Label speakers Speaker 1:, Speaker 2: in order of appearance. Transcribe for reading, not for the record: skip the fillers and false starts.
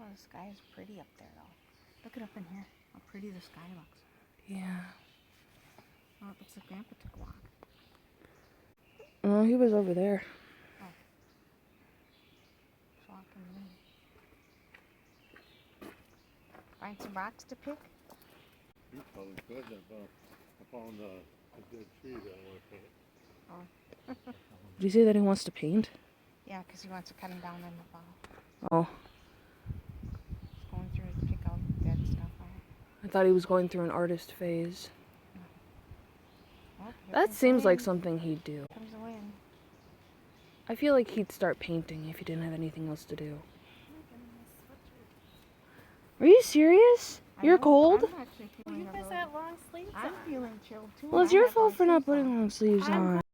Speaker 1: Oh, the sky is pretty up there, though. Look it up in here. How pretty the sky looks.
Speaker 2: Yeah.
Speaker 1: Oh, it looks like Grandpa took a walk.
Speaker 2: Oh, he was over there.
Speaker 1: Oh. He's walking in. Find some rocks to pick?
Speaker 3: You probably could. I found a dead tree that I want to paint.
Speaker 1: Oh.
Speaker 2: Did you say that he wants to paint?
Speaker 1: Yeah, because he wants to cut them down in the fall.
Speaker 2: Oh,
Speaker 1: He's going through to pick out dead stuff out.
Speaker 2: I thought he was going through an artist phase.
Speaker 1: Oh, here
Speaker 2: That
Speaker 1: comes the
Speaker 2: seems like
Speaker 1: wind.
Speaker 2: something he'd do.
Speaker 1: Comes the wind.
Speaker 2: I feel like he'd start painting if he didn't have anything else to do. Are you serious?
Speaker 1: I
Speaker 2: You're
Speaker 1: know,
Speaker 2: long
Speaker 1: I'm actually
Speaker 4: Well,
Speaker 1: feeling
Speaker 4: you
Speaker 1: a
Speaker 4: guys
Speaker 1: little-
Speaker 4: have long sleeves
Speaker 1: I'm
Speaker 4: on.
Speaker 1: feeling chilled too.
Speaker 2: Well, it's
Speaker 1: I
Speaker 2: your
Speaker 1: have long
Speaker 2: fault for not
Speaker 1: sleeves on.
Speaker 2: putting long sleeves
Speaker 4: I'm
Speaker 2: on.